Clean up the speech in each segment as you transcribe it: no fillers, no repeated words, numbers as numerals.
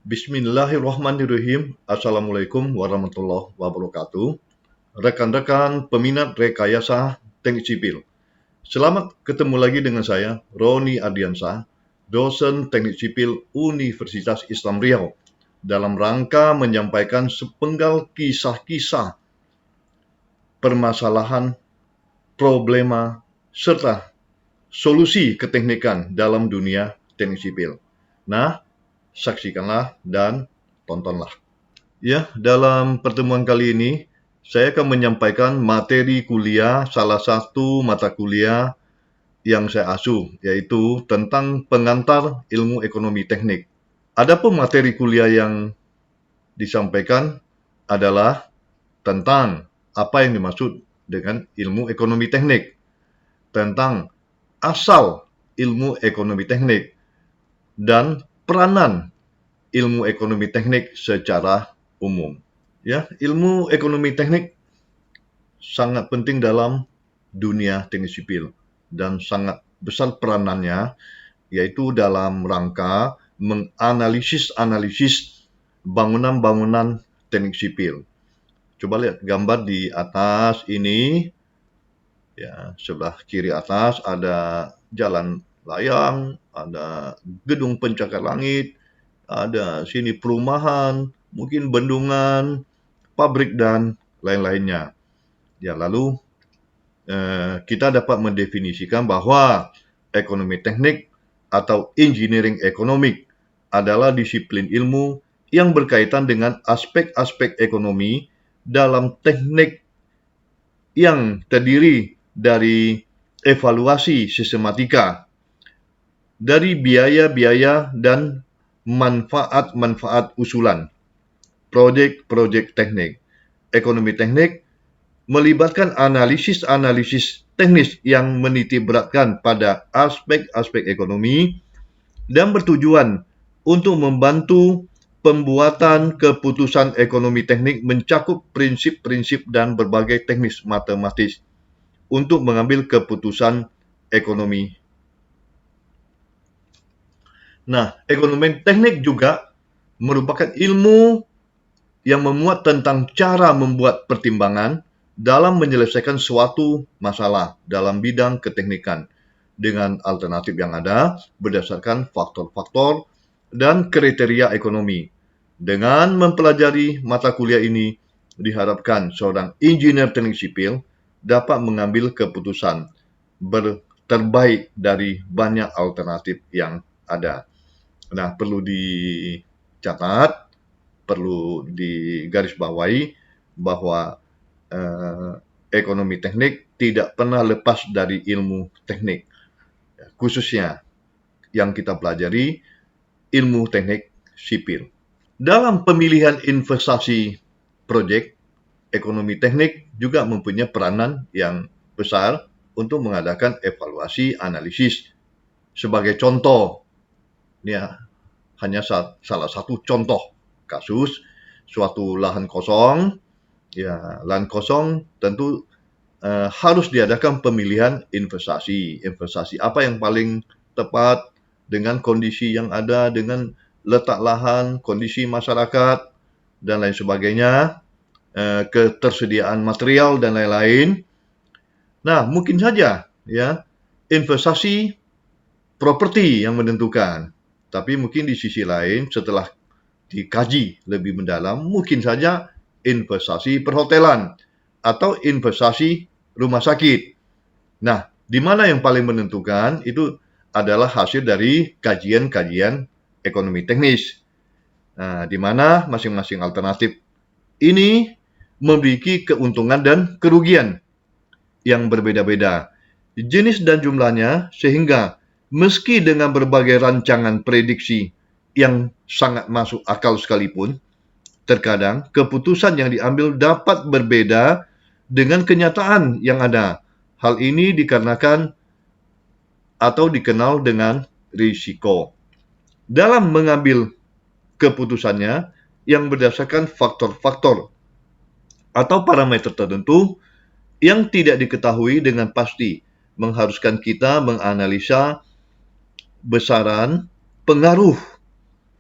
Bismillahirrahmanirrahim. Assalamualaikum warahmatullahi wabarakatuh. Rekan-rekan peminat rekayasa teknik sipil. Selamat ketemu lagi dengan saya, Roni Ardiansah, dosen teknik sipil Universitas Islam Riau, dalam rangka menyampaikan sepenggal kisah-kisah permasalahan, problema, serta solusi keteknikan dalam dunia teknik sipil. Nah, saksikanlah dan tontonlah. Ya, dalam pertemuan kali ini, saya akan menyampaikan materi kuliah, salah satu mata kuliah yang saya asuh, yaitu tentang pengantar ilmu ekonomi teknik. Adapun materi kuliah yang disampaikan adalah tentang apa yang dimaksud dengan ilmu ekonomi teknik, tentang asal ilmu ekonomi teknik, dan peranan ilmu ekonomi teknik secara umum. Ya, ilmu ekonomi teknik sangat penting dalam dunia teknik sipil dan sangat besar peranannya, yaitu dalam rangka menganalisis bangunan-bangunan teknik sipil. Coba lihat gambar di atas ini, ya, sebelah kiri atas ada jalan layang, ada gedung pencakar langit, ada sini perumahan, mungkin bendungan, pabrik, dan lain-lainnya. Ya, lalu kita dapat mendefinisikan bahwa ekonomi teknik atau engineering economic adalah disiplin ilmu yang berkaitan dengan aspek-aspek ekonomi dalam teknik yang terdiri dari evaluasi sistematika, dari biaya-biaya dan manfaat-manfaat usulan, proyek-proyek teknik. Ekonomi teknik melibatkan analisis-analisis teknis yang menitikberatkan pada aspek-aspek ekonomi dan bertujuan untuk membantu pembuatan keputusan ekonomi teknik mencakup prinsip-prinsip dan berbagai teknis matematis untuk mengambil keputusan ekonomi. Nah, ekonomi teknik juga merupakan ilmu yang memuat tentang cara membuat pertimbangan dalam menyelesaikan suatu masalah dalam bidang keteknikan dengan alternatif yang ada berdasarkan faktor-faktor dan kriteria ekonomi. Dengan mempelajari mata kuliah ini, diharapkan seorang engineer teknik sipil dapat mengambil keputusan terbaik dari banyak alternatif yang ada. Nah, perlu dicatat, perlu digarisbawahi bahwa ekonomi teknik tidak pernah lepas dari ilmu teknik, khususnya yang kita pelajari ilmu teknik sipil. Dalam pemilihan investasi proyek, ekonomi teknik juga mempunyai peranan yang besar untuk mengadakan evaluasi analisis. Sebagai contoh, ya, hanya salah satu contoh kasus suatu lahan kosong. Ya, lahan kosong tentu harus diadakan pemilihan investasi. Investasi apa yang paling tepat dengan kondisi yang ada, dengan letak lahan, kondisi masyarakat, dan lain sebagainya, ketersediaan material dan lain-lain. Nah, mungkin saja ya investasi properti yang menentukan. Tapi mungkin di sisi lain setelah dikaji lebih mendalam, mungkin saja investasi perhotelan atau investasi rumah sakit. Nah, di mana yang paling menentukan itu adalah hasil dari kajian-kajian ekonomi teknis. Nah, di mana masing-masing alternatif ini memiliki keuntungan dan kerugian yang berbeda-beda, jenis dan jumlahnya, sehingga meski dengan berbagai rancangan prediksi yang sangat masuk akal sekalipun, terkadang keputusan yang diambil dapat berbeda dengan kenyataan yang ada. Hal ini dikarenakan atau dikenal dengan risiko. Dalam mengambil keputusannya yang berdasarkan faktor-faktor atau parameter tertentu yang tidak diketahui dengan pasti, mengharuskan kita menganalisa besaran pengaruh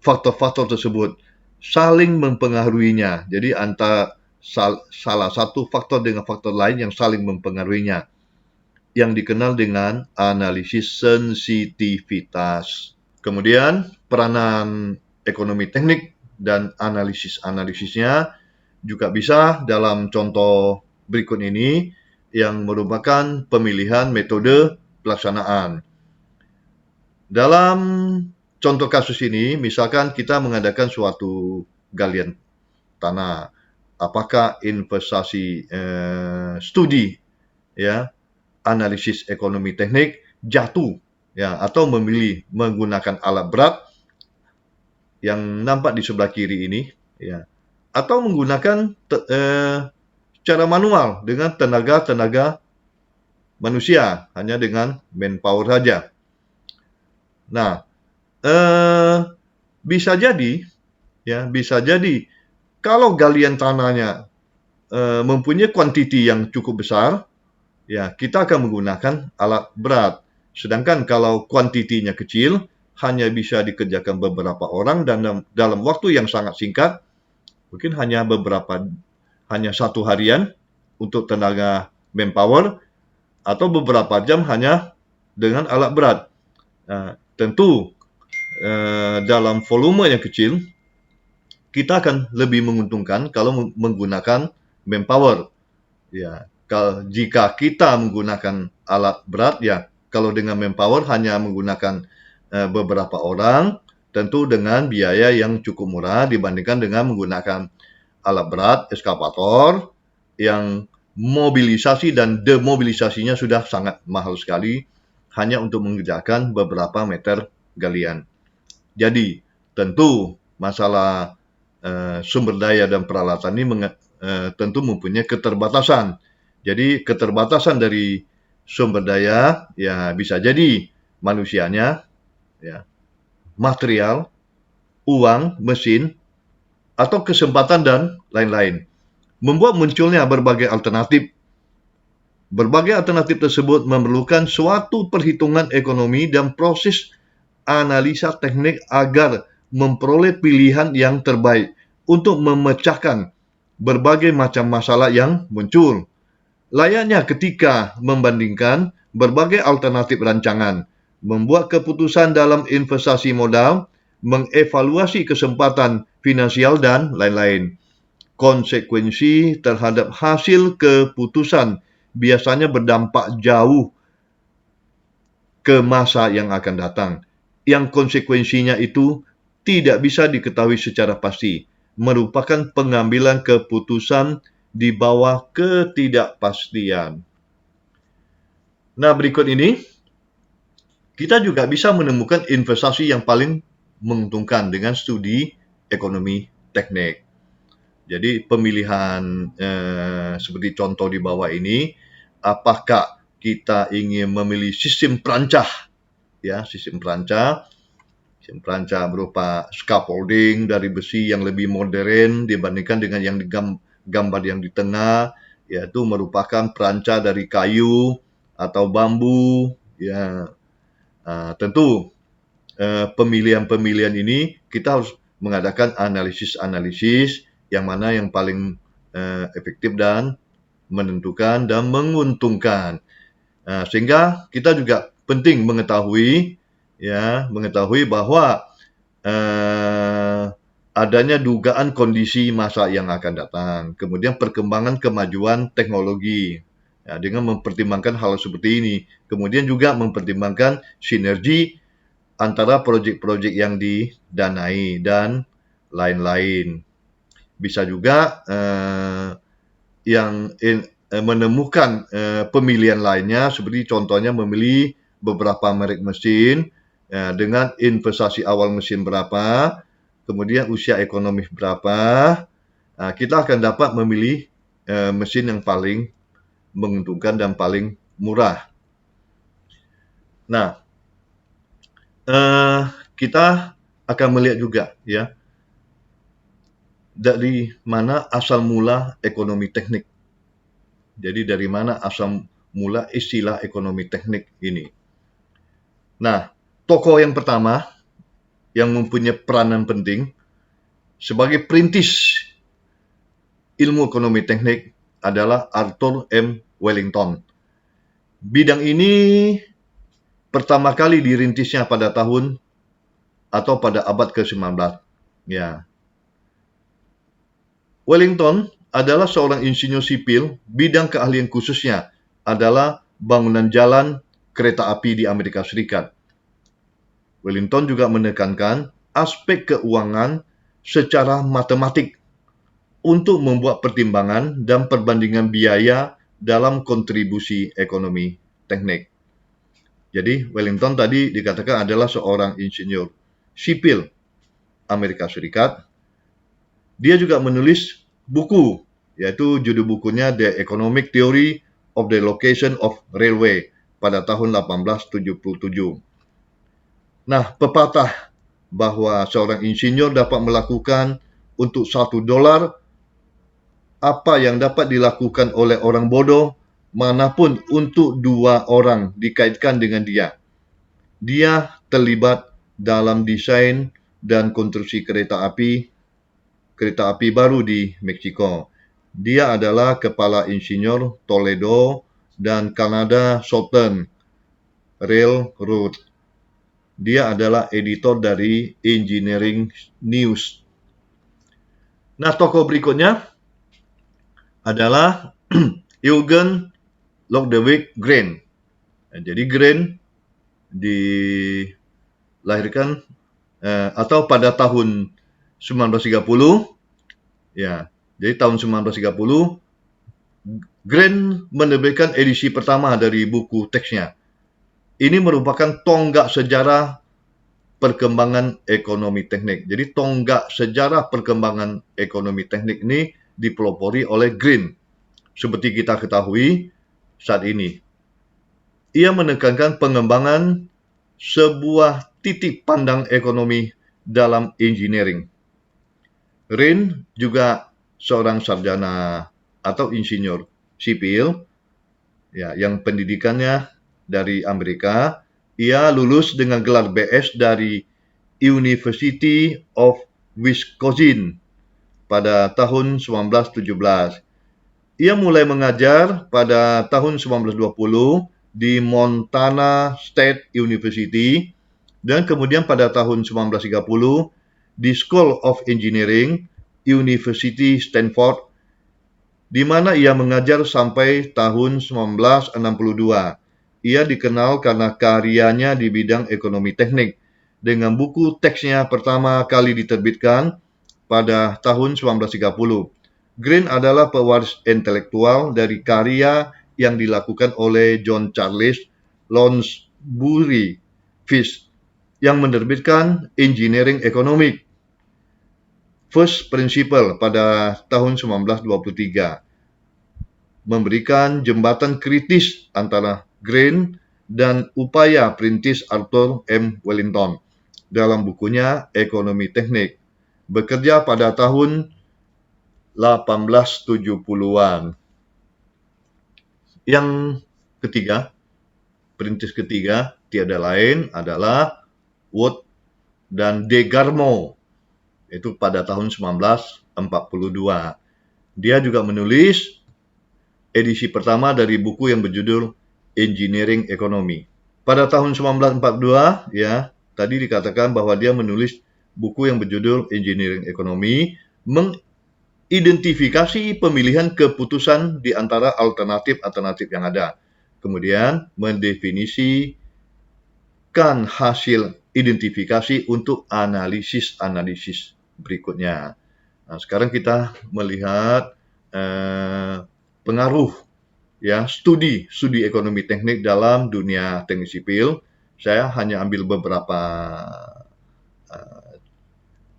faktor-faktor tersebut saling mempengaruhinya. Jadi antara salah satu faktor dengan faktor lain yang saling mempengaruhinya, yang dikenal dengan analisis sensitivitas. Kemudian peranan ekonomi teknik dan analisisnya juga bisa dalam contoh berikut ini yang merupakan pemilihan metode pelaksanaan. Dalam contoh kasus ini, misalkan kita mengadakan suatu galian tanah, apakah investasi studi ya analisis ekonomi teknik jatuh ya atau memilih menggunakan alat berat yang nampak di sebelah kiri ini ya atau menggunakan secara manual dengan tenaga manusia hanya dengan manpower saja. Nah, bisa jadi kalau galian tanahnya mempunyai kuantiti yang cukup besar, ya kita akan menggunakan alat berat. Sedangkan kalau kuantitinya kecil, hanya bisa dikerjakan beberapa orang dan dalam waktu yang sangat singkat, mungkin hanya 1 harian untuk tenaga manpower atau beberapa jam hanya dengan alat berat. Tentu dalam volume yang kecil, kita akan lebih menguntungkan kalau menggunakan manpower. Ya, jika kita menggunakan alat berat, ya kalau dengan manpower hanya menggunakan beberapa orang, tentu dengan biaya yang cukup murah dibandingkan dengan menggunakan alat berat, eskavator, yang mobilisasi dan demobilisasinya sudah sangat mahal sekali, hanya untuk mengerjakan beberapa meter galian. Jadi, tentu masalah sumber daya dan peralatan ini tentu mempunyai keterbatasan. Jadi, keterbatasan dari sumber daya, ya bisa jadi manusianya, ya, material, uang, mesin, atau kesempatan dan lain-lain. Membuat munculnya berbagai alternatif. Berbagai alternatif tersebut memerlukan suatu perhitungan ekonomi dan proses analisa teknik agar memperoleh pilihan yang terbaik untuk memecahkan berbagai macam masalah yang muncul. Layaknya ketika membandingkan berbagai alternatif rancangan, membuat keputusan dalam investasi modal, mengevaluasi kesempatan finansial dan lain-lain. Konsekuensi terhadap hasil keputusan biasanya berdampak jauh ke masa yang akan datang, yang konsekuensinya itu tidak bisa diketahui secara pasti, merupakan pengambilan keputusan di bawah ketidakpastian. Nah, berikut ini kita juga bisa menemukan investasi yang paling menguntungkan dengan studi ekonomi teknik. Jadi pemilihan seperti contoh di bawah ini, apakah kita ingin memilih sistem perancah, ya sistem perancah berupa scaffolding dari besi yang lebih modern dibandingkan dengan yang gambar yang di tengah, yaitu merupakan perancah dari kayu atau bambu. Ya, tentu pemilihan ini kita harus mengadakan analisis yang mana yang paling efektif dan menentukan dan menguntungkan. Sehingga kita juga penting mengetahui bahwa adanya dugaan kondisi masa yang akan datang, kemudian perkembangan kemajuan teknologi, ya, dengan mempertimbangkan hal seperti ini, kemudian juga mempertimbangkan sinergi antara proyek-proyek yang didanai dan lain-lain. Bisa juga menemukan pemilihan lainnya, seperti contohnya memilih beberapa merek mesin dengan investasi awal mesin berapa, kemudian usia ekonomi berapa, kita akan dapat memilih mesin yang paling menguntungkan dan paling murah. Nah, kita akan melihat juga ya dari mana asal mula ekonomi teknik. Jadi dari mana asal mula istilah ekonomi teknik ini. Nah, tokoh yang pertama yang mempunyai peranan penting sebagai perintis ilmu ekonomi teknik adalah Arthur M. Wellington. Bidang ini pertama kali dirintisnya pada tahun atau pada abad ke-19. Ya. Wellington adalah seorang insinyur sipil, bidang keahlian khususnya adalah bangunan jalan kereta api di Amerika Serikat. Wellington juga menekankan aspek keuangan secara matematik untuk membuat pertimbangan dan perbandingan biaya dalam kontribusi ekonomi teknik. Jadi Wellington tadi dikatakan adalah seorang insinyur sipil Amerika Serikat. Dia juga menulis buku, yaitu judul bukunya The Economic Theory of the Location of Railway pada tahun 1877. Nah, pepatah bahwa seorang insinyur dapat melakukan untuk $1 apa yang dapat dilakukan oleh orang bodoh manapun untuk 2 orang dikaitkan dengan dia. Dia terlibat dalam desain dan konstruksi kereta api baru di Meksiko. Dia adalah kepala insinyur Toledo dan Canada Southern Railroad. Dia adalah editor dari Engineering News. Nah, tokoh berikutnya adalah Eugen Ludwig Grain. Jadi Grain dilahirkan atau pada tahun 1930, ya. Jadi tahun 1930 Grain menerbitkan edisi pertama dari buku teksnya. Ini merupakan tonggak sejarah perkembangan ekonomi teknik. Jadi tonggak sejarah perkembangan ekonomi teknik ini dipelopori oleh Grain. Seperti kita ketahui saat ini, ia menekankan pengembangan sebuah titik pandang ekonomi dalam engineering. Grain juga seorang sarjana atau insinyur sipil, ya, yang pendidikannya dari Amerika. Ia lulus dengan gelar BS dari University of Wisconsin pada tahun 1917. Ia mulai mengajar pada tahun 1920 di Montana State University dan kemudian pada tahun 1930 di School of Engineering University Stanford, di mana ia mengajar sampai tahun 1962. Ia dikenal karena karyanya di bidang ekonomi teknik, dengan buku teksnya pertama kali diterbitkan pada tahun 1930. Grain adalah pewaris intelektual dari karya yang dilakukan oleh John Charles Lounsbury Fish yang menerbitkan Engineering Economics First Principle pada tahun 1923, memberikan jembatan kritis antara Grain dan upaya perintis Arthur M. Wellington dalam bukunya Ekonomi Teknik, bekerja pada tahun 1870-an. Yang ketiga, perintis ketiga tiada lain adalah Wood dan Degarmo, itu pada tahun 1942. Dia juga menulis edisi pertama dari buku yang berjudul Engineering Economy. Pada tahun 1942, ya, tadi dikatakan bahwa dia menulis buku yang berjudul Engineering Economy, mengidentifikasi pemilihan keputusan di antara alternatif-alternatif yang ada. Kemudian mendefinisikan hasil identifikasi untuk analisis-analisis berikutnya. Nah, sekarang kita melihat pengaruh, ya, studi ekonomi teknik dalam dunia teknik sipil. Saya hanya ambil beberapa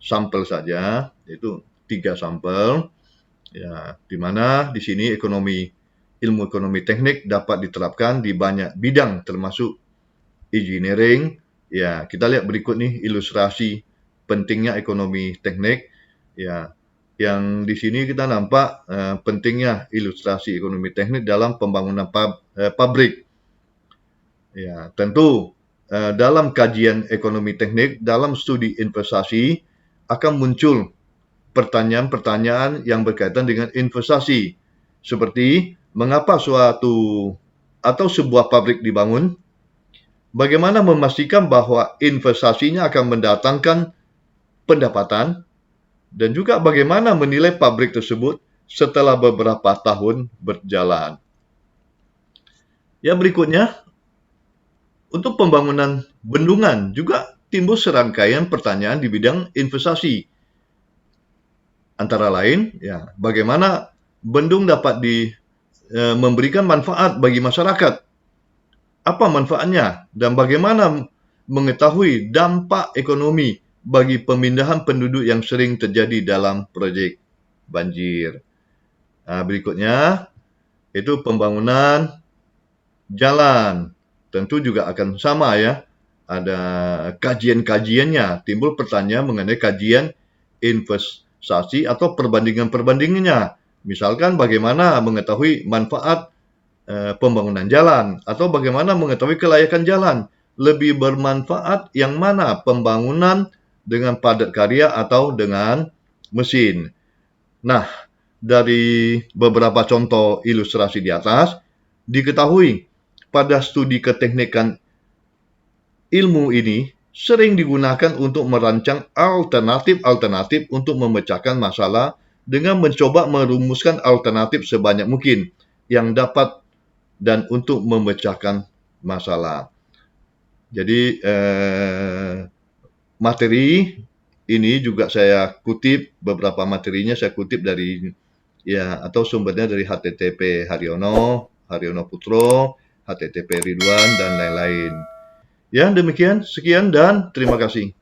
sampel saja, yaitu 3 sampel, ya, di mana di sini ilmu ekonomi teknik dapat diterapkan di banyak bidang termasuk engineering. Ya, kita lihat berikut nih ilustrasi pentingnya ekonomi teknik. Ya, yang di sini kita nampak pentingnya ilustrasi ekonomi teknik dalam pembangunan pabrik. Ya, tentu dalam kajian ekonomi teknik, dalam studi investasi, akan muncul pertanyaan-pertanyaan yang berkaitan dengan investasi. Seperti, mengapa suatu atau sebuah pabrik dibangun? Bagaimana memastikan bahwa investasinya akan mendatangkan pendapatan? Dan juga bagaimana menilai pabrik tersebut setelah beberapa tahun berjalan. Yang berikutnya, untuk pembangunan bendungan juga timbul serangkaian pertanyaan di bidang investasi. Antara lain, ya, bagaimana bendung dapat memberikan manfaat bagi masyarakat? Apa manfaatnya? Dan bagaimana mengetahui dampak ekonomi bagi pemindahan penduduk yang sering terjadi dalam proyek banjir? Berikutnya, itu pembangunan jalan. Tentu juga akan sama ya. Ada kajian-kajiannya. Timbul pertanyaan mengenai kajian investasi atau perbandingan-perbandingannya. Misalkan bagaimana mengetahui manfaat pembangunan jalan, atau bagaimana mengetahui kelayakan jalan. Lebih bermanfaat yang mana, pembangunan dengan padat karya atau dengan mesin. Nah, dari beberapa contoh ilustrasi di atas, diketahui pada studi keteknikan ilmu ini sering digunakan untuk merancang alternatif-alternatif untuk memecahkan masalah dengan mencoba merumuskan alternatif sebanyak mungkin yang dapat dan untuk memecahkan masalah. Jadi materi ini juga saya kutip, beberapa materinya saya kutip dari atau sumbernya dari HTTP Haryono Putro, HTTP Ridwan, dan lain-lain. Ya, demikian, sekian dan terima kasih.